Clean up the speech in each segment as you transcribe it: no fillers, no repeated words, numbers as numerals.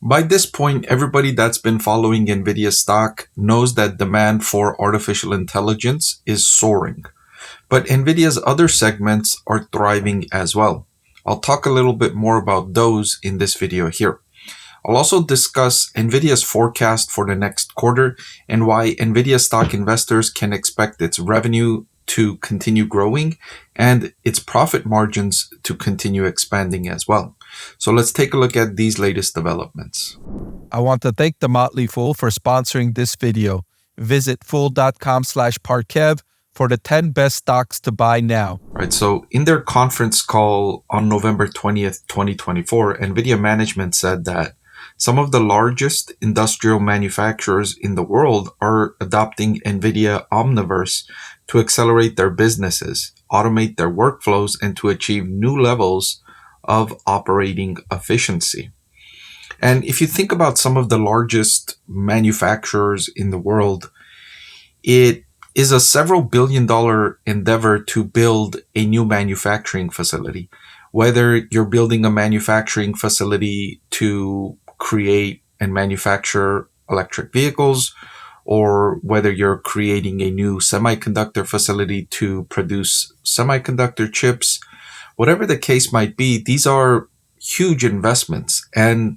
By this point, everybody that's been following Nvidia stock knows that demand for artificial intelligence is soaring. But Nvidia's other segments are thriving as well. I'll talk a little bit more about those in this video here. I'll also discuss Nvidia's forecast for the next quarter and why Nvidia stock investors can expect its revenue to continue growing and its profit margins to continue expanding as well. So let's take a look at these latest developments. I want to thank the Motley Fool for sponsoring this video. Visit fool.com/Parkev for the 10 best stocks to buy now. Right, so in their conference call on November 20th, 2024, Nvidia management said that some of the largest industrial manufacturers in the world are adopting Nvidia Omniverse to accelerate their businesses, automate their workflows, and to achieve new levels of operating efficiency. And if you think about some of the largest manufacturers in the world, it is a several billion-dollar endeavor to build a new manufacturing facility. Whether you're building a manufacturing facility to create and manufacture electric vehicles, or whether you're creating a new semiconductor facility to produce semiconductor chips, whatever the case might be, these are huge investments. And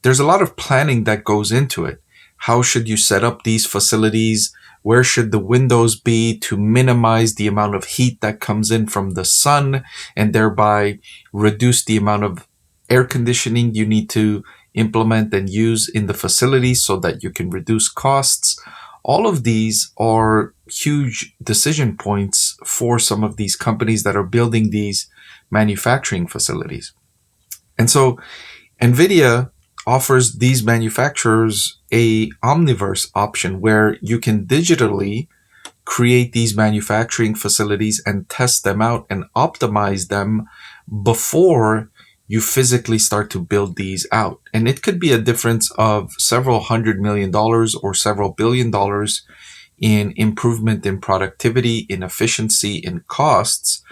there's a lot of planning that goes into it. How should you set up these facilities? Where should the windows be to minimize the amount of heat that comes in from the sun and thereby reduce the amount of air conditioning you need to implement and use in the facility so that you can reduce costs? All of these are huge decision points for some of these companies that are building these manufacturing facilities. And so Nvidia offers these manufacturers a Omniverse option where you can digitally create these manufacturing facilities and test them out and optimize them before you physically start to build these out. And it could be a difference of several $100 million or several $1 billion in improvement in productivity, in efficiency, in costs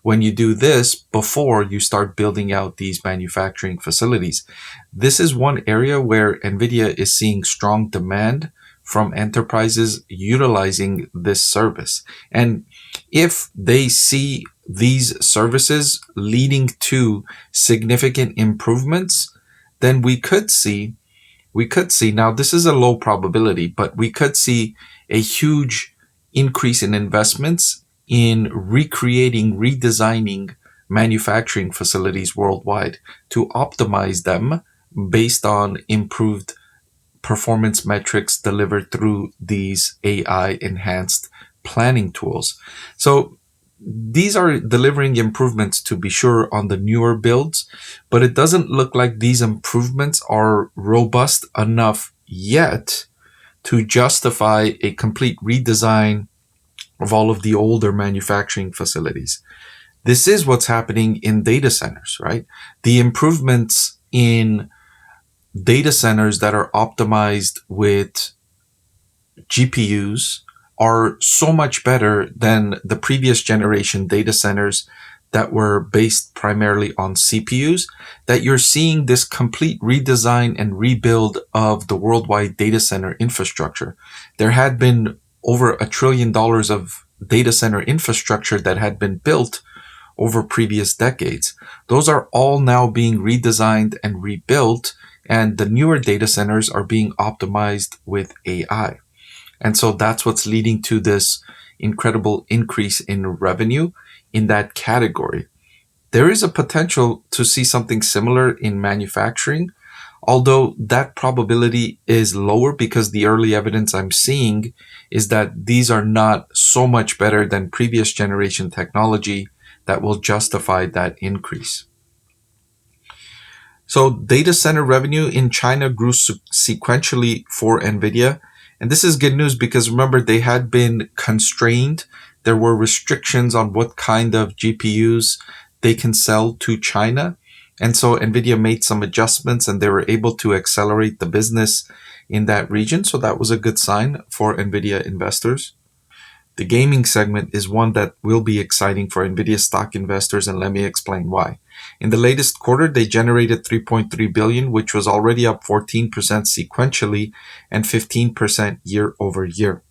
when you do this before you start building out these manufacturing facilities. This is one area where Nvidia is seeing strong demand from enterprises utilizing this service. And if they see these services leading to significant improvements, then we could see, now this is a low probability, but we could see a huge increase in investments in recreating, redesigning manufacturing facilities worldwide to optimize them based on improved performance metrics delivered through these AI enhanced planning tools. So these are delivering improvements, to be sure, on the newer builds, but it doesn't look like these improvements are robust enough yet to justify a complete redesign of all of the older manufacturing facilities. This is what's happening in data centers, right? The improvements in data centers that are optimized with GPUs are so much better than the previous generation data centers that were based primarily on CPUs, that you're seeing this complete redesign and rebuild of the worldwide data center infrastructure. There had been over $1 trillion of data center infrastructure that had been built over previous decades. Those are all now being redesigned and rebuilt, and the newer data centers are being optimized with AI. And so that's what's leading to this incredible increase in revenue in that category. There is a potential to see something similar in manufacturing, although that probability is lower because the early evidence I'm seeing is that these are not so much better than previous generation technology that will justify that increase. So data center revenue in China grew sequentially for Nvidia. And this is good news because remember, they had been constrained. There were restrictions on what kind of GPUs they can sell to China. And so Nvidia made some adjustments and they were able to accelerate the business in that region. So that was a good sign for Nvidia investors. The gaming segment is one that will be exciting for Nvidia stock investors, and let me explain why. In the latest quarter, they generated 3.3 billion, which was already up 14% sequentially and 15% year over year.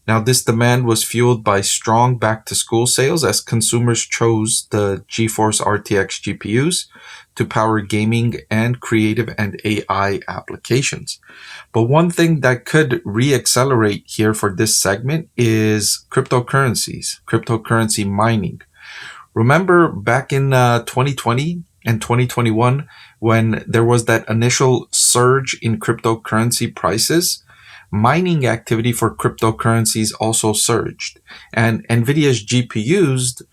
Now, this demand was fueled by strong back-to-school sales as consumers chose the GeForce RTX GPUs to power gaming and creative and AI applications. But one thing that could re-accelerate here for this segment is cryptocurrency mining. Remember back in 2020 and 2021 when there was that initial surge in cryptocurrency prices? Mining activity for cryptocurrencies also surged, and Nvidia's GPUs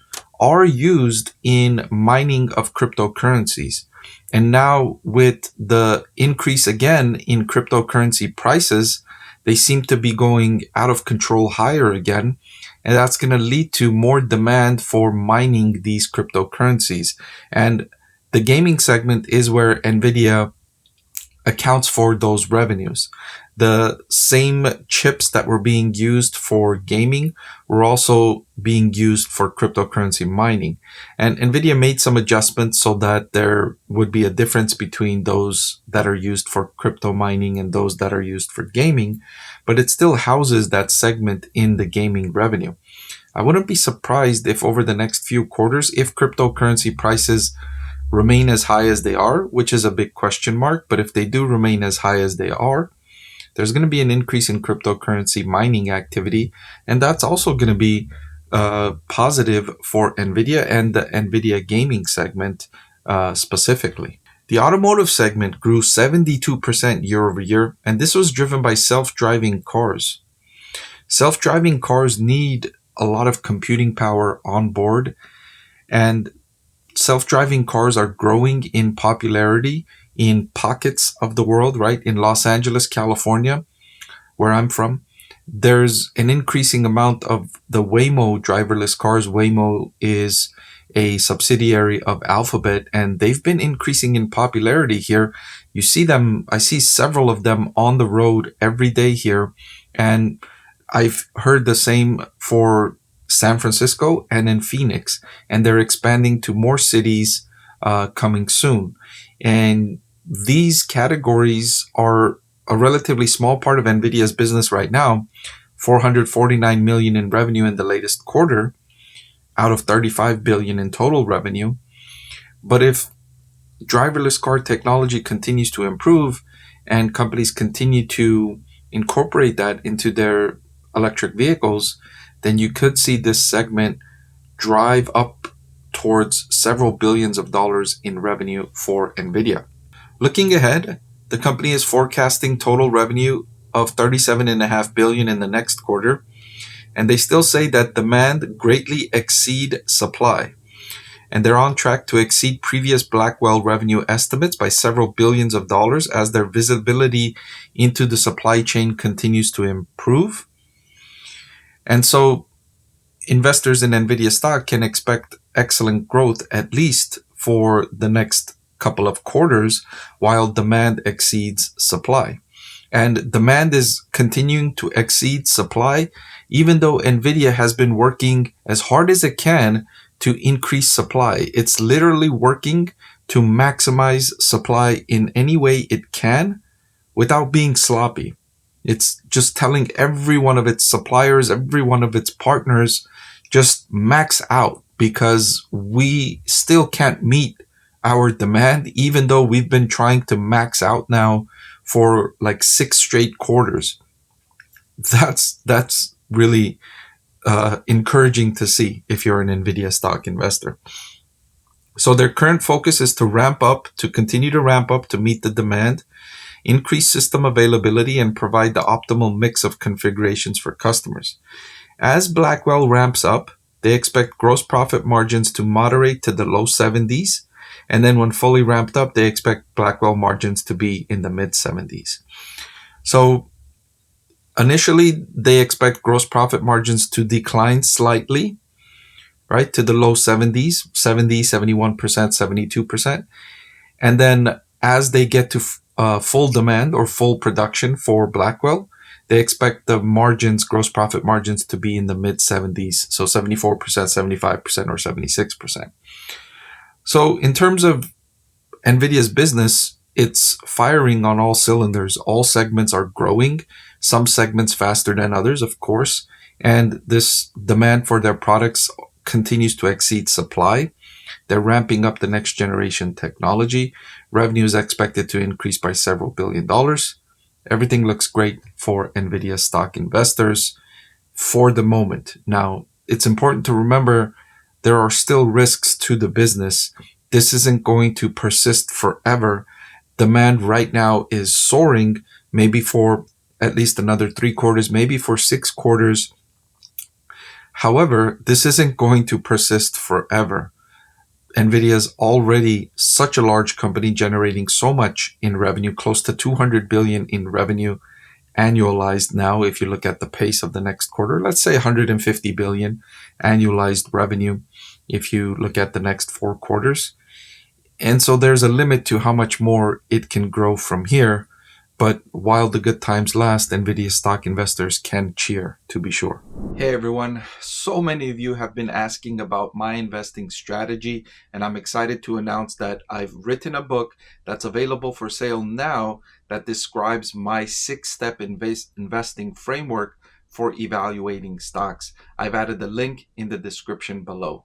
are used in mining of cryptocurrencies. And now with the increase again in cryptocurrency prices, they seem to be going out of control higher again. And that's going to lead to more demand for mining these cryptocurrencies. And the gaming segment is where Nvidia accounts for those revenues. The same chips that were being used for gaming were also being used for cryptocurrency mining. And Nvidia made some adjustments so that there would be a difference between those that are used for crypto mining and those that are used for gaming, but it still houses that segment in the gaming revenue. I wouldn't be surprised if over the next few quarters, if cryptocurrency prices remain as high as they are, which is a big question mark, but if they do remain as high as they are, there's going to be an increase in cryptocurrency mining activity, and that's also going to be positive for Nvidia and the Nvidia Gaming segment specifically. The automotive segment grew 72% year over year, and this was driven by self-driving cars. Self-driving cars need a lot of computing power on board, and self-driving cars are growing in popularity in pockets of the world, right? In Los Angeles, California, where I'm from, there's an increasing amount of the Waymo driverless cars. Waymo is a subsidiary of Alphabet, and they've been increasing in popularity here. You see them, I see several of them on the road every day here, and I've heard the same for San Francisco and in Phoenix, and they're expanding to more cities coming soon. And these categories are a relatively small part of Nvidia's business right now, 449 million in revenue in the latest quarter out of 35 billion in total revenue. But if driverless car technology continues to improve and companies continue to incorporate that into their electric vehicles, then you could see this segment drive up towards several billions of dollars in revenue for Nvidia. Looking ahead, the company is forecasting total revenue of 37.5 billion in the next quarter, and they still say that demand greatly exceed supply. And they're on track to exceed previous Blackwell revenue estimates by several billions of dollars as their visibility into the supply chain continues to improve. And so investors in Nvidia stock can expect excellent growth at least for the next couple of quarters while demand exceeds supply. And demand is continuing to exceed supply, even though Nvidia has been working as hard as it can to increase supply. It's literally working to maximize supply in any way it can without being sloppy. It's just telling every one of its suppliers, every one of its partners, just max out because we still can't meet our demand, even though we've been trying to max out now for like 6 straight quarters. That's really encouraging to see if you're an Nvidia stock investor. So their current focus is to continue to ramp up to meet the demand, increase system availability, and provide the optimal mix of configurations for customers. As Blackwell ramps up, they expect gross profit margins to moderate to the low 70s. And then when fully ramped up, they expect Blackwell margins to be in the mid 70s. So initially, they expect gross profit margins to decline slightly, right, to the low 70s, 70, 71%, 72%. And then as they get to full demand or full production for Blackwell, they expect the margins, gross profit margins, to be in the mid 70s. So 74%, 75%, or 76%. So, in terms of NVIDIA's business, it's firing on all cylinders. All segments are growing, some segments faster than others, of course. And this demand for their products continues to exceed supply. They're ramping up the next generation technology. Revenue is expected to increase by several $billions. Everything looks great for NVIDIA stock investors for the moment. Now, it's important to remember there are still risks to the business. This isn't going to persist forever. Demand right now is soaring, maybe for at least another 3 quarters, maybe for 6 quarters. However, this isn't going to persist forever. Nvidia is already such a large company generating so much in revenue, close to 200 billion in revenue annualized now. If you look at the pace of the next quarter, let's say 150 billion annualized revenue if you look at the next 4 quarters. And so there's a limit to how much more it can grow from here. But while the good times last, Nvidia stock investors can cheer, to be sure. Hey everyone, so many of you have been asking about my investing strategy, and I'm excited to announce that I've written a book that's available for sale now that describes my 6-step investing framework for evaluating stocks. I've added the link in the description below.